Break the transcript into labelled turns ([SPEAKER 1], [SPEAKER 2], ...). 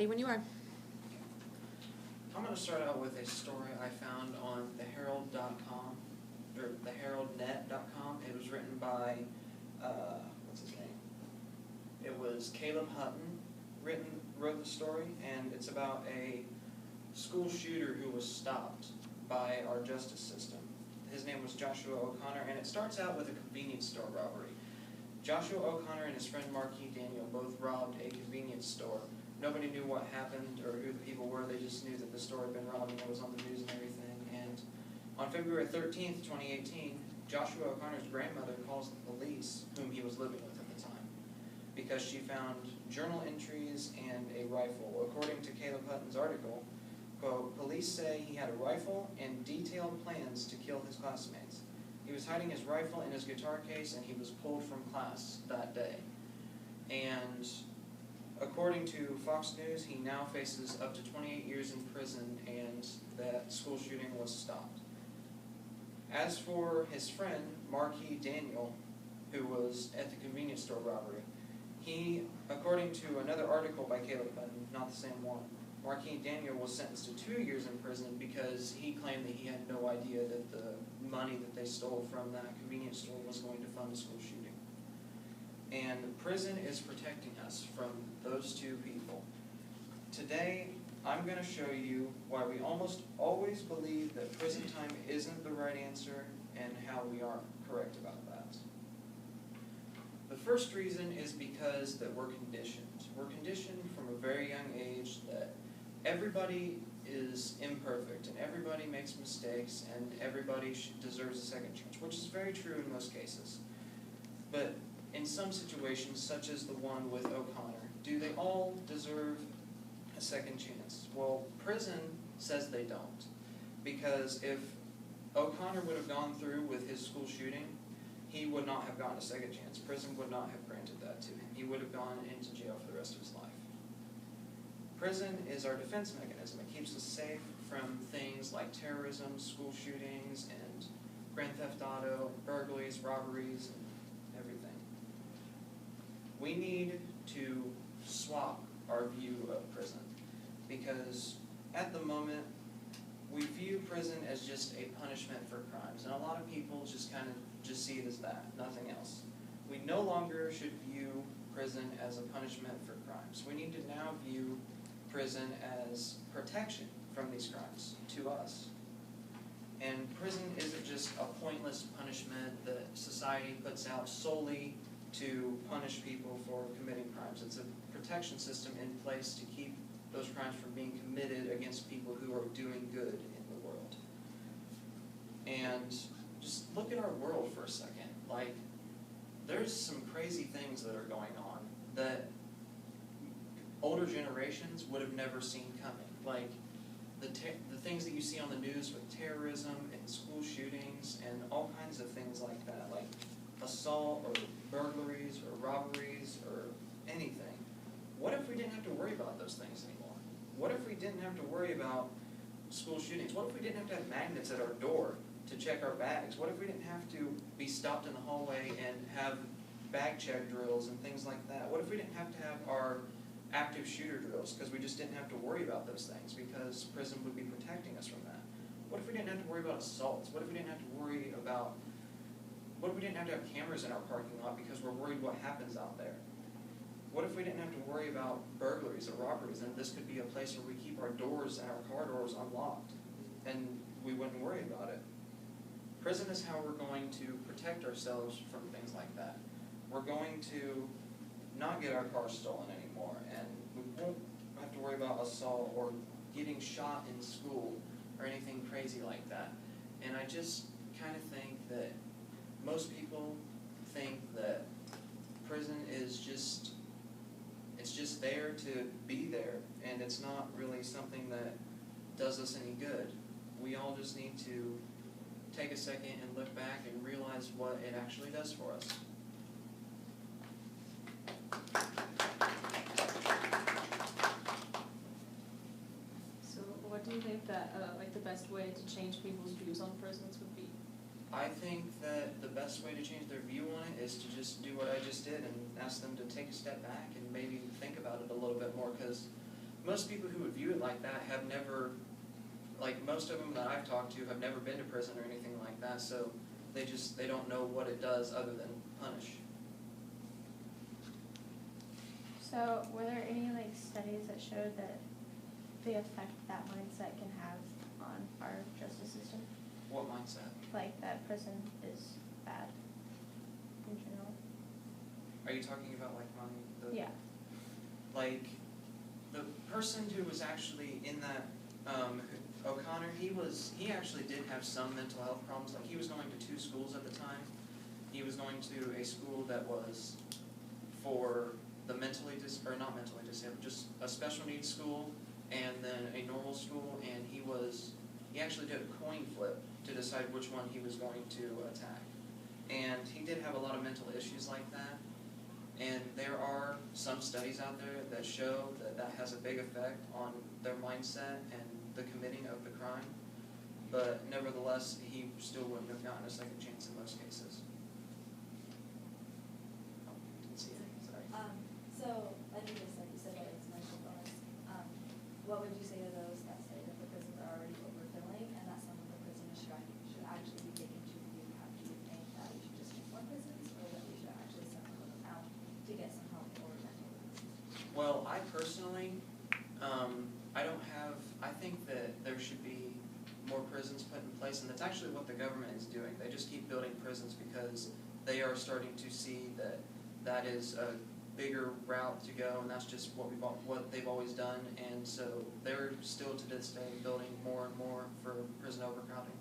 [SPEAKER 1] Ready when you are.
[SPEAKER 2] I'm going to start out with a story I found on theherald.com, or theheraldnet.com. It was written by, what's his name? It was Caleb Hutton wrote the story, and it's about a school shooter who was stopped by our justice system. His name was Joshua O'Connor, and it starts out with a convenience store robbery. Joshua O'Connor and his friend Marquis Daniel both robbed a convenience store. Nobody knew what happened or who the people were. They just knew that the store had been robbed and it was on the news and everything. And on February 13th, 2018, Joshua O'Connor's grandmother calls the police, whom he was living with at the time, because she found journal entries and a rifle. According to Caleb Hutton's article, quote, police say he had a rifle and detailed plans to kill his classmates. He was hiding his rifle in his guitar case and he was pulled from class that day. And according to Fox News, he now faces up to 28 years in prison, and that school shooting was stopped. As for his friend, Marquis Daniel, who was at the convenience store robbery, he, according to another article by Caleb Hutton, not the same one, Marquis Daniel was sentenced to 2 years in prison because he claimed that he had no idea that the money that they stole from that convenience store was going to fund a school shooting. And prison is protecting us from those two people. Today, I'm going to show you why we almost always believe that prison time isn't the right answer and how we are correct about that. The first reason is because that we're conditioned. We're conditioned from a very young age that everybody is imperfect and everybody makes mistakes and everybody deserves a second chance, which is very true in most cases. But in some situations, such as the one with O'Connor, do they all deserve a second chance? Well, prison says they don't. Because if O'Connor would have gone through with his school shooting, he would not have gotten a second chance. Prison would not have granted that to him. He would have gone into jail for the rest of his life. Prison is our defense mechanism. It keeps us safe from things like terrorism, school shootings, and grand theft auto, burglaries, robberies, and everything. We need to swap our view of prison, because at the moment we view prison as just a punishment for crimes, and a lot of people just kind of see it as that, nothing else. We no longer should view prison as a punishment for crimes. We need to now view prison as protection from these crimes to us. And prison isn't just a pointless punishment that society puts out solely to punish people for committing crimes. It's a protection system in place to keep those crimes from being committed against people who are doing good in the world. And just look at our world for a second. Like, there's some crazy things that are going on that older generations would have never seen coming. Like the things that you see on the news with terrorism and school shootings and all kinds of things like that, like assault or burglaries or robberies or anything. What if we didn't have to worry about those things anymore? What if we didn't have to worry about school shootings? What if we didn't have to have magnets at our door to check our bags? What if we didn't have to be stopped in the hallway and have bag check drills and things like that? What if we didn't have to have our active shooter drills because we just didn't have to worry about those things because prison would be protecting us from that? What if we didn't have to worry about assaults? What if we didn't have to worry about, what if we didn't have to have cameras in our parking lot because we're worried what happens out there? What if we didn't have to worry about burglaries or robberies, and this could be a place where we keep our doors and our car doors unlocked and we wouldn't worry about it? Prison is how we're going to protect ourselves from things like that. We're going to not get our cars stolen anymore, and we won't have to worry about assault or getting shot in school or anything crazy like that. And I just kind of think that most people think that prison is just, it's just there to be there, and it's not really something that does us any good. We all just need to take a second and look back and realize what it actually does for us.
[SPEAKER 3] So what do you think that like the best way to change people's views on prisons would be?
[SPEAKER 2] I think that the best way to change their view on it is to just do what I just did and ask them to take a step back and maybe think about it a little bit more, because most people who would view it like that have never, like most of them that I've talked to have never been to prison or anything like that, so they don't know what it does other than punish.
[SPEAKER 3] So were there any like studies that showed that the effect that mindset can have on our justice system?
[SPEAKER 2] What mindset?
[SPEAKER 3] Like that prison is bad in general?
[SPEAKER 2] Are you talking about like money?
[SPEAKER 3] Yeah.
[SPEAKER 2] Like, the person who was actually in that, O'Connor, he actually did have some mental health problems. Like, he was going to 2 schools at the time. He was going to a school that was for the not mentally disabled, just a special needs school, and then a normal school, and he actually did a coin flip to decide which one he was going to attack. And he did have a lot of mental issues like that. And there are some studies out there that show that that has a big effect on their mindset and the committing of the crime. But nevertheless, he still wouldn't have gotten a second chance in most cases. Oh, didn't see it, sorry.
[SPEAKER 1] So, like you just said, that it's mental illness. What would you say to those that say that the prisons are already overfilling and that some of the prisoners should actually be taken to review? Do you think that we should just make more prisons, or that we should actually send them out to get some help for mental illness?
[SPEAKER 2] Well, I personally, I think that there should be more prisons put in place, and that's actually what the government is doing. They just keep building prisons because they are starting to see that that is a bigger route to go, and that's just what they've always done, and so they're still to this day building more and more for prison overcrowding.